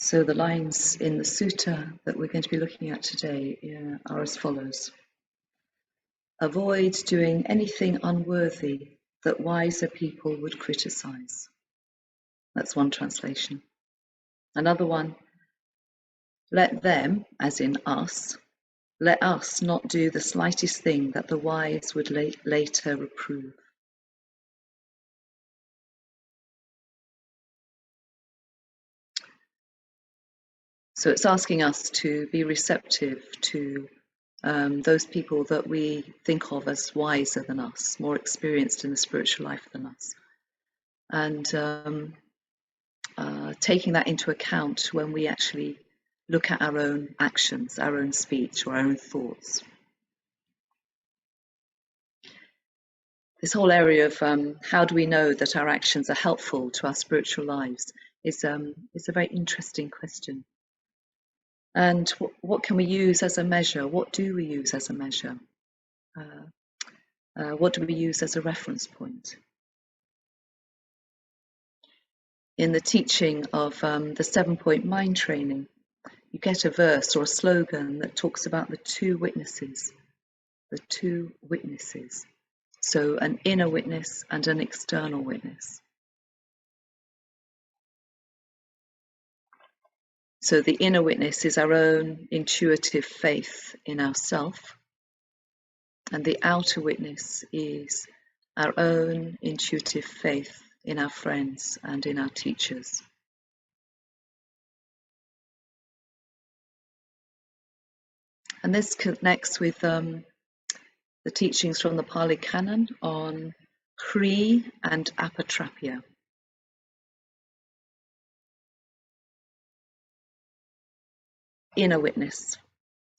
So the lines in the sutta that we're going to be looking at today are as follows. Avoid doing anything unworthy that wiser people would criticize. That's one translation. Another one, let them, as in us, let us not do the slightest thing that the wise would later reprove. So it's asking us to be receptive to those people that we think of as wiser than us, more experienced in the spiritual life than us. And taking that into account when we actually look at our own actions, our own speech, or our own thoughts. This whole area of how do we know that our actions are helpful to our spiritual lives is a very interesting question. And what can we use as a measure? What do we use as a measure? What do we use as a reference point? In the teaching of the 7-point mind training, you get a verse or a slogan that talks about the two witnesses. The two witnesses. So an inner witness and an external witness. So the inner witness is our own intuitive faith in ourself, and the outer witness is our own intuitive faith in our friends and in our teachers. And this connects with the teachings from the Pali Canon on Kri and Apatrapya. Inner witness.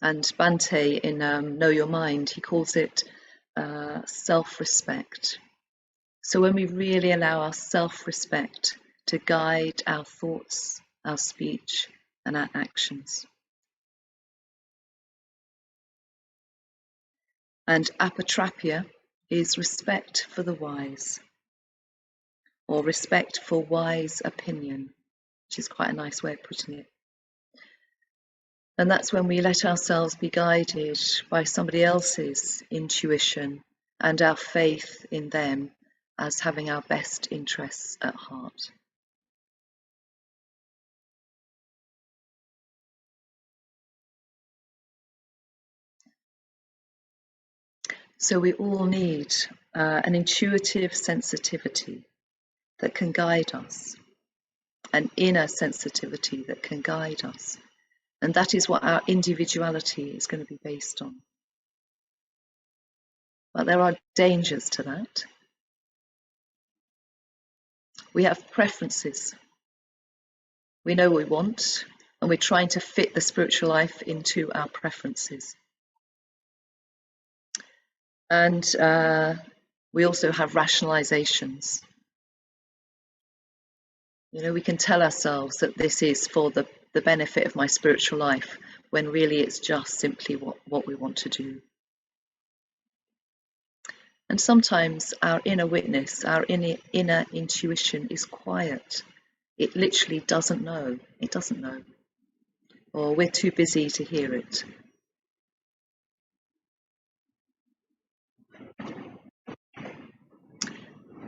And Bhante in Know Your Mind, he calls it self-respect. So when we really allow our self-respect to guide our thoughts, our speech, and our actions. And apatrapya is respect for the wise, or respect for wise opinion, which is quite a nice way of putting it. And that's when we let ourselves be guided by somebody else's intuition and our faith in them as having our best interests at heart. So we all need an intuitive sensitivity that can guide us, an inner sensitivity that can guide us. And that is what our individuality is going to be based on. But there are dangers to that. We have preferences. We know what we want, and we're trying to fit the spiritual life into our preferences. And we also have rationalizations. You know, we can tell ourselves that this is for the benefit of my spiritual life, when really it's just simply what we want to do. And sometimes our inner witness, our inner intuition is quiet. It literally doesn't know. It doesn't know. Or we're too busy to hear it.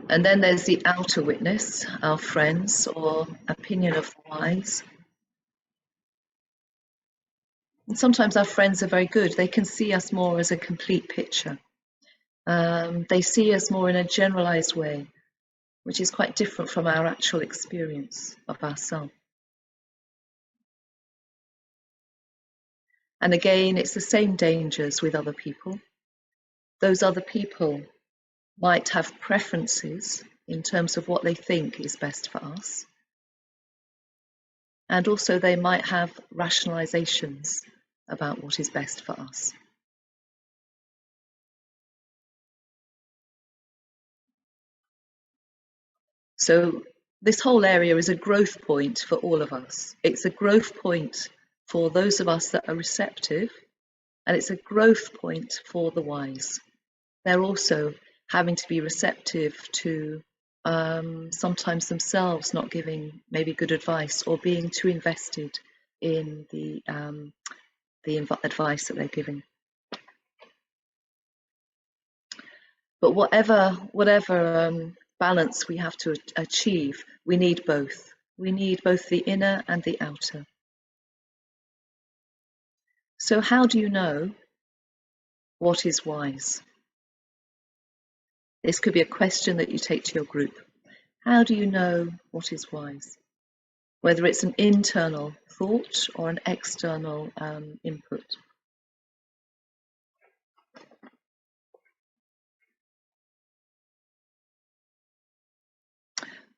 And then there's the outer witness, our friends, or opinion of the wise. And sometimes our friends are very good. They can see us more as a complete picture. They see us more in a generalized way, which is quite different from our actual experience of ourselves. And again, it's the same dangers with other people. Those other people might have preferences in terms of what they think is best for us. And also they might have rationalizations about what is best for us. So this whole area is a growth point for all of us. It's a growth point for those of us that are receptive, and it's a growth point for the wise. They're also having to be receptive to sometimes themselves not giving maybe good advice or being too invested in the advice that they're giving. But whatever balance we have to achieve, we need both. We need both the inner and the outer. So how do you know what is wise? This could be a question that you take to your group. How do you know what is wise? Whether it's an internal thought or an external input.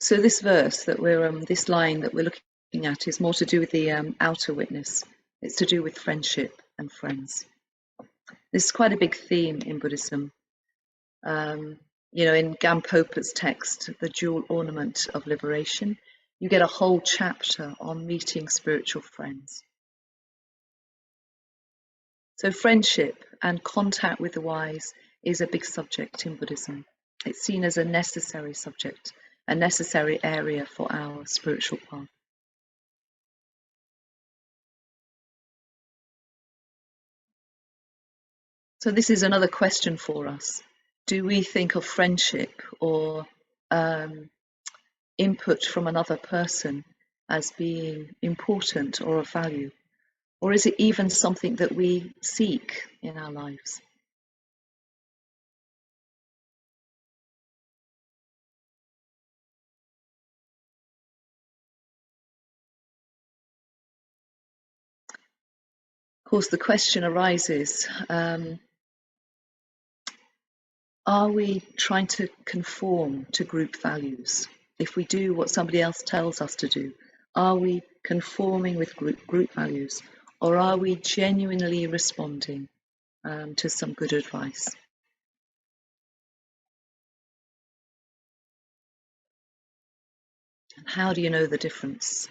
So this verse that this line that we're looking at is more to do with the outer witness. It's to do with friendship and friends. This is quite a big theme in Buddhism. In Gampopa's text, The Jewel Ornament of Liberation, you get a whole chapter on meeting spiritual friends. So friendship and contact with the wise is a big subject in Buddhism. It's seen as a necessary subject, a necessary area for our spiritual path. So this is another question for us. Do we think of friendship or input from another person as being important or of value? Or is it even something that we seek in our lives? Of course, the question arises, are we trying to conform to group values? If we do what somebody else tells us to do, are we conforming with group values? Or are we genuinely responding to some good advice? How do you know the difference?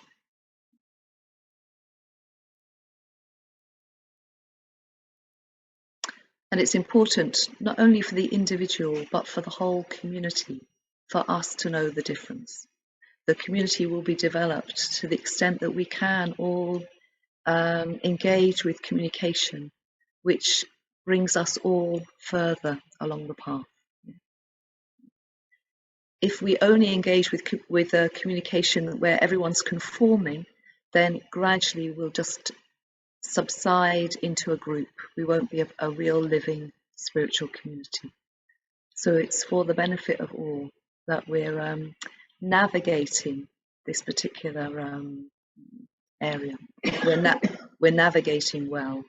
And it's important not only for the individual, but for the whole community, for us to know the difference. The community will be developed to the extent that we can all engage with communication, which brings us all further along the path. If we only engage with a communication where everyone's conforming, then gradually we'll just subside into a group. We won't be a real living spiritual community. So it's for the benefit of all that we're navigating this particular area. We're navigating well.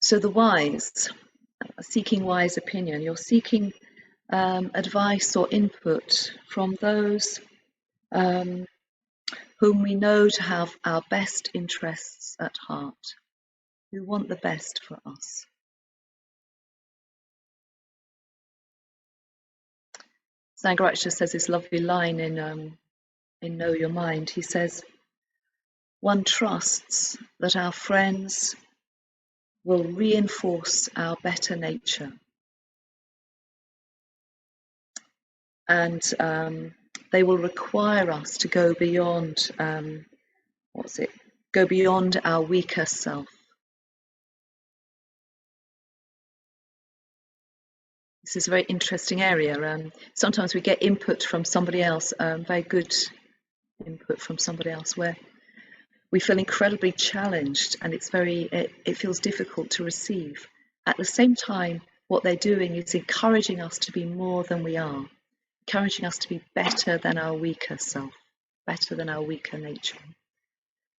So the wise, seeking wise opinion, you're seeking advice or input from those whom we know to have our best interests at heart, who want the best for us. Sangharakshita says this lovely line in Know Your Mind. He says, one trusts that our friends will reinforce our better nature, and they will require us to go beyond go beyond our weaker self. This is a very interesting area. Sometimes we get input from somebody else, very good input from somebody else, where we feel incredibly challenged, and it feels difficult to receive. At the same time, what they're doing is encouraging us to be more than we are, encouraging us to be better than our weaker self, better than our weaker nature.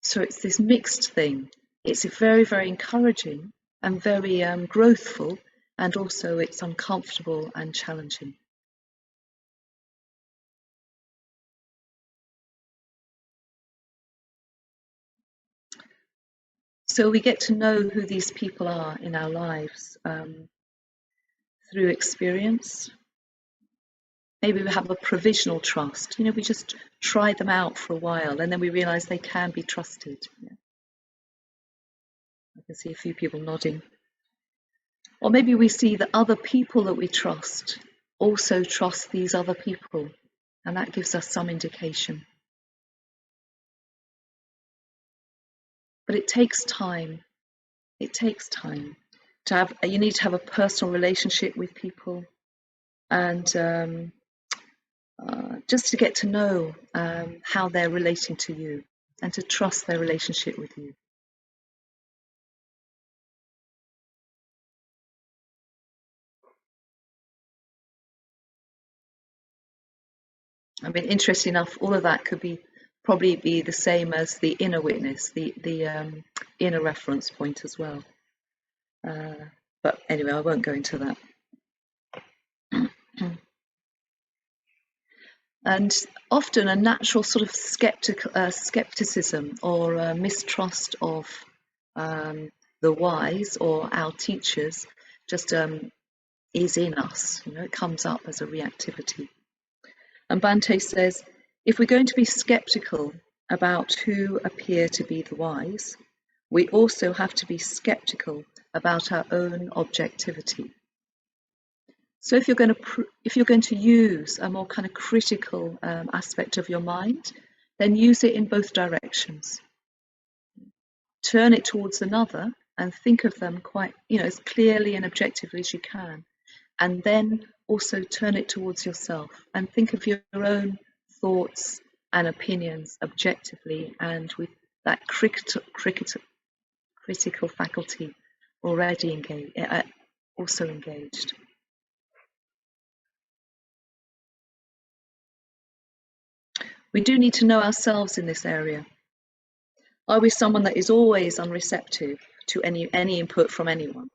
So it's this mixed thing. It's very, very encouraging and very growthful, and also it's uncomfortable and challenging. So we get to know who these people are in our lives through experience. Maybe we have a provisional trust. We just try them out for a while, and then we realize they can be trusted. I can see a few people nodding. Or maybe we see that other people that we trust also trust these other people, and that gives us some indication. But it takes time. It takes time to have. You need to have a personal relationship with people, and just to get to know how they're relating to you, and to trust their relationship with you. I mean, interesting enough, all of that could be probably be the same as the inner witness, the inner reference point as well. But anyway, I won't go into that. And often a natural sort of skepticism or mistrust of the wise or our teachers just is in us. You know, it comes up as a reactivity. And Bante says, if we're going to be skeptical about who appear to be the wise, we also have to be skeptical about our own objectivity. So if you're going to use a more kind of critical aspect of your mind, then use it in both directions. Turn it towards another and think of them quite, as clearly and objectively as you can. And then also turn it towards yourself and think of your own thoughts and opinions objectively and with that critical faculty already also engaged. We do need to know ourselves in this area. Are we someone that is always unreceptive to any input from anyone?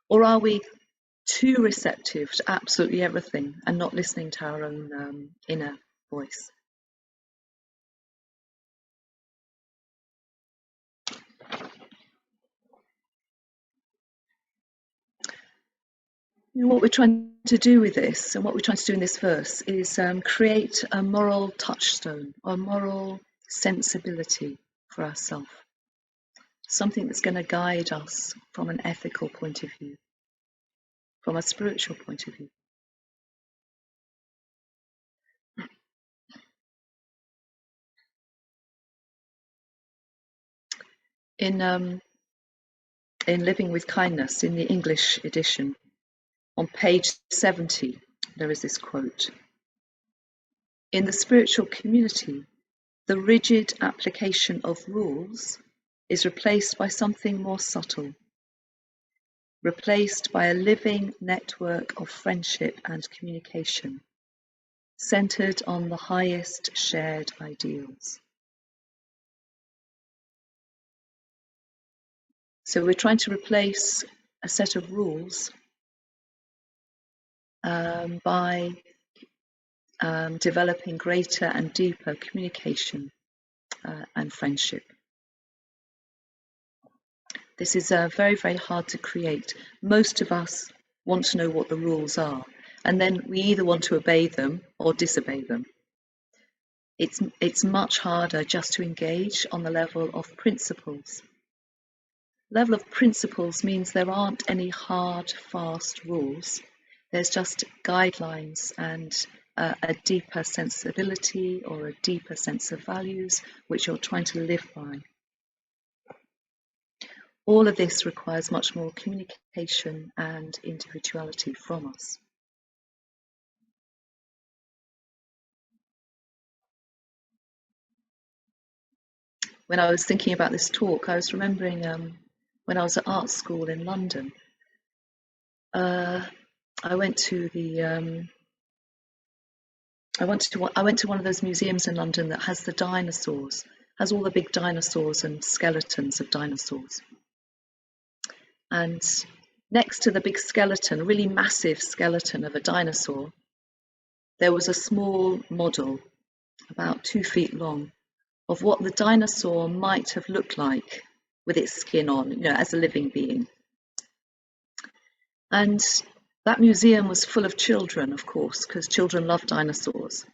Or are we too receptive to absolutely everything and not listening to our own inner voice? What we're trying to do with this, and what we're trying to do in this verse, is create a moral touchstone, a moral sensibility for ourselves. Something that's going to guide us from an ethical point of view, from a spiritual point of view. In Living with Kindness, in the English edition, on page 70, there is this quote. In the spiritual community, the rigid application of rules is replaced by something more subtle, replaced by a living network of friendship and communication, centered on the highest shared ideals. So we're trying to replace a set of rules by developing greater and deeper communication and friendship. This is very, very hard to create. Most of us want to know what the rules are, and then we either want to obey them or disobey them. It's much harder just to engage on the level of principles. Level of principles means there aren't any hard, fast rules. There's just guidelines and a deeper sensibility or a deeper sense of values which you're trying to live by. All of this requires much more communication and individuality from us. When I was thinking about this talk, I was remembering when I was at art school in London, I went to one of those museums in London that has the dinosaurs, has all the big dinosaurs and skeletons of dinosaurs. And next to the big skeleton, a really massive skeleton of a dinosaur, there was a small model, about 2 feet long, of what the dinosaur might have looked like with its skin on, as a living being. And that museum was full of children, of course, because children love dinosaurs.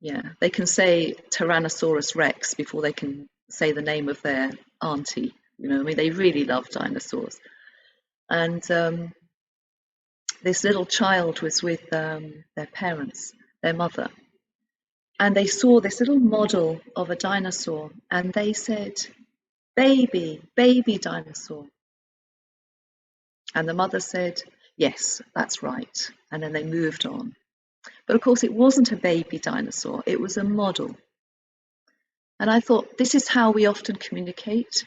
They can say Tyrannosaurus Rex before they can say the name of their auntie, You know, I mean, they really love dinosaurs. And this little child was with their parents, their mother, and they saw this little model of a dinosaur, and they said, "Baby, baby dinosaur." And the mother said, "Yes, that's right." And then they moved on. But of course, it wasn't a baby dinosaur, it was a model. And I thought, this is how we often communicate.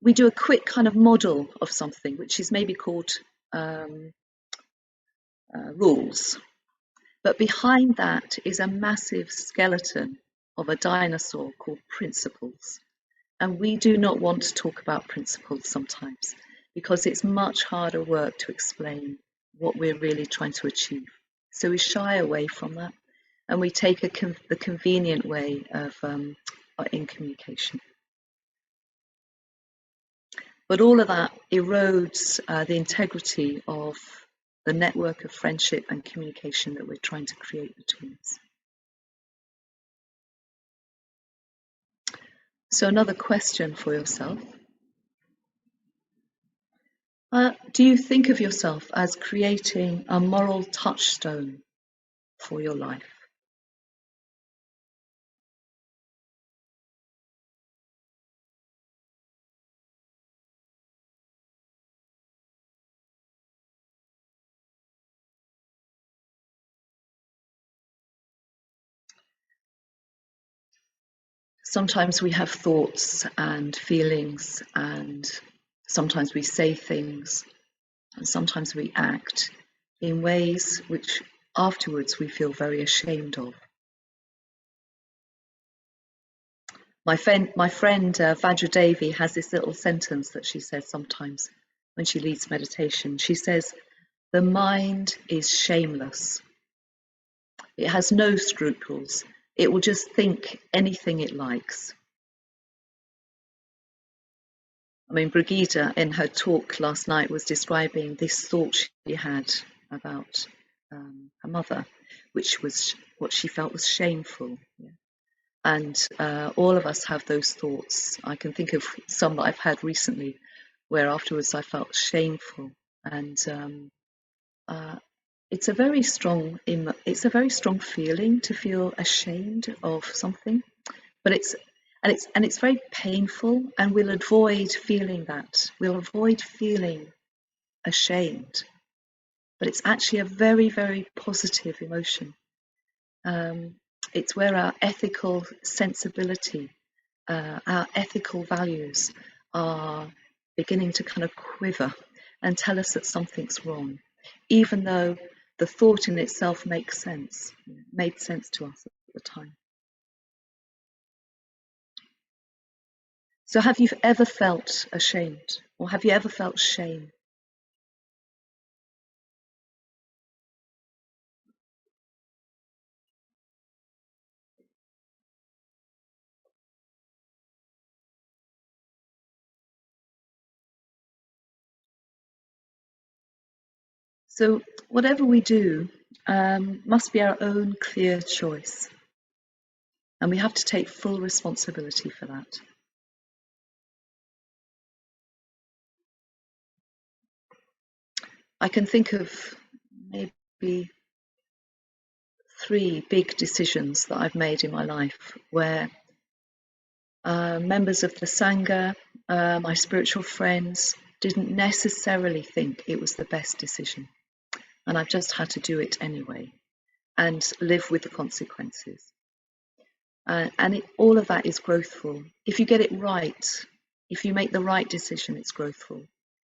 We do a quick kind of model of something, which is maybe called rules. But behind that is a massive skeleton of a dinosaur called principles. And we do not want to talk about principles sometimes because it's much harder work to explain what we're really trying to achieve. So we shy away from that and we take the convenient way of in communication. But all of that erodes the integrity of the network of friendship and communication that we're trying to create between us. So another question for yourself. Do you think of yourself as creating a moral touchstone for your life? Sometimes we have thoughts and feelings, and sometimes we say things, and sometimes we act in ways which afterwards we feel very ashamed of. My friend Vajra Devi has this little sentence that she says sometimes when she leads meditation. She says, "The mind is shameless. It has no scruples. It will just think anything it likes." I mean, Brigitte in her talk last night was describing this thought she had about her mother, which was what she felt was shameful. Yeah. And all of us have those thoughts. I can think of some that I've had recently where afterwards I felt shameful. And it's a very strong feeling to feel ashamed of something, but it's very painful, and we'll avoid feeling that. We'll avoid feeling ashamed, but it's actually a very, very positive emotion. It's where our ethical sensibility, our ethical values are beginning to kind of quiver and tell us that something's wrong, even though the thought in itself made sense to us at the time. So have you ever felt ashamed, or have you ever felt shame? So whatever we do must be our own clear choice, and we have to take full responsibility for that. I can think of maybe 3 big decisions that I've made in my life where members of the Sangha, my spiritual friends, didn't necessarily think it was the best decision. And I've just had to do it anyway and live with the consequences. All of that is growthful. If you get it right, if you make the right decision, it's growthful.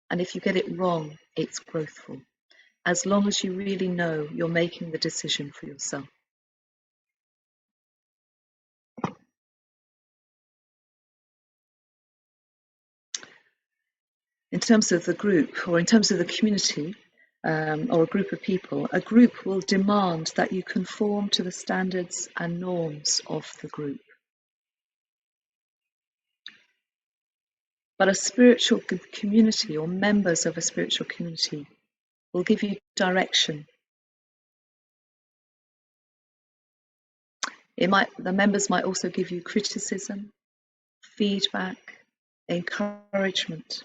And if you get it wrong, it's growthful. As long as you really know you're making the decision for yourself. In terms of the group, or in terms of the community, or a group of people, a group will demand that you conform to the standards and norms of the group. But a spiritual community, or members of a spiritual community, will give you direction. The members might also give you criticism, feedback, encouragement.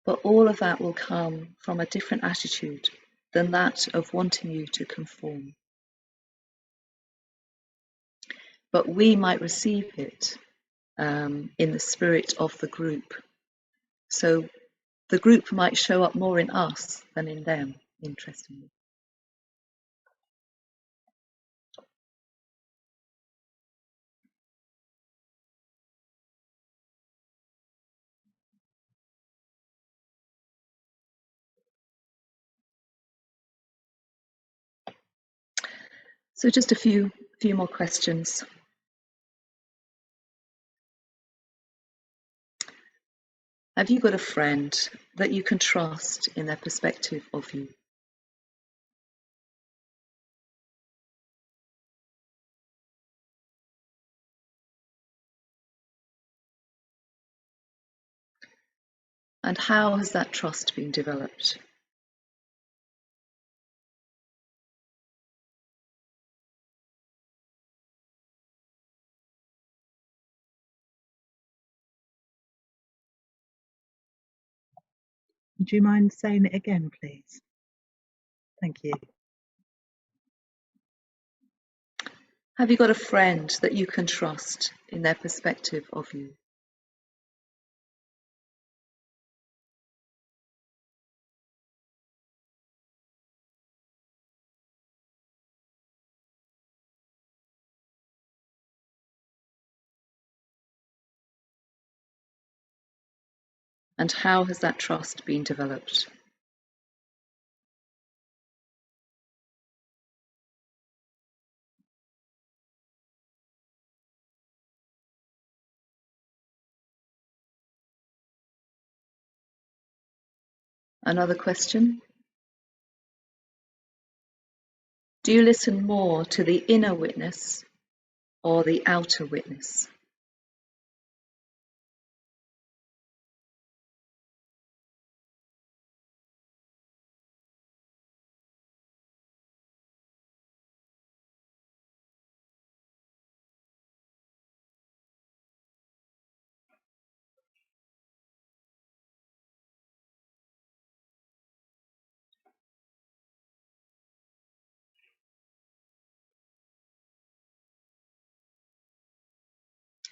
But all of that will come from a different attitude than that of wanting you to conform. But we might receive it in the spirit of the group. So the group might show up more in us than in them, interestingly. So just a few more questions. Have you got a friend that you can trust in their perspective of you? And how has that trust been developed? Would you mind saying it again, please? Thank you. Have you got a friend that you can trust in their perspective of you? And how has that trust been developed? Another question. Do you listen more to the inner witness or the outer witness?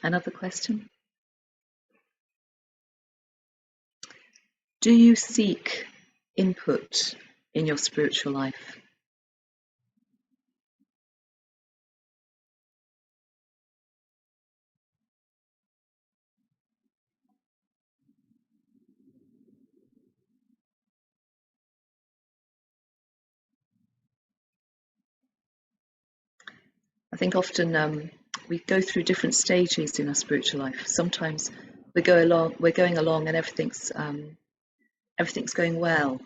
Another question. Do you seek input in your spiritual life? I think often we go through different stages in our spiritual life. Sometimes we're going along, and everything's going well,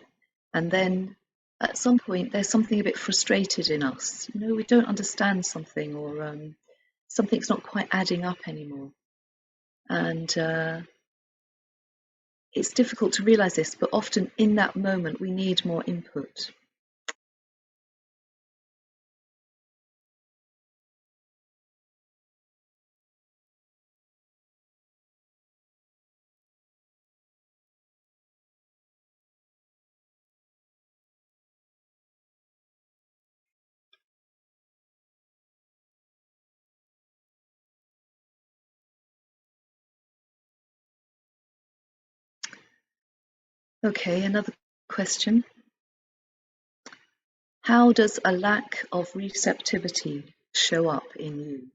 and then at some point there's something a bit frustrated in us. You know, we don't understand something, or something's not quite adding up anymore, and it's difficult to realize this. But often in that moment, we need more input. Okay, another question. How does a lack of receptivity show up in you?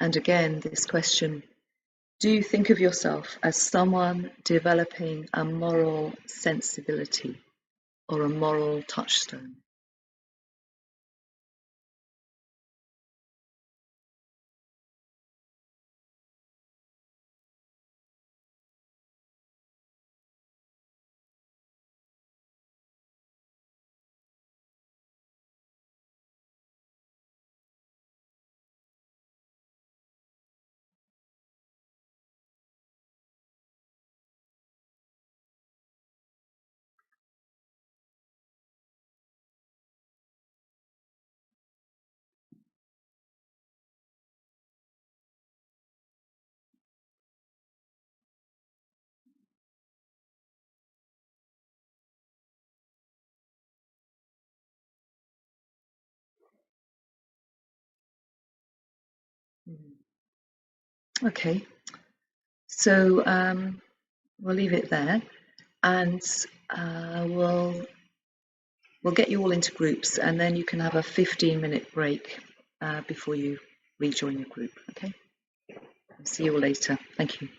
And again, this question, do you think of yourself as someone developing a moral sensibility or a moral touchstone? Okay, so we'll leave it there, and we'll get you all into groups, and then you can have a 15-minute break before you rejoin your group. Okay, see you all later. Thank you.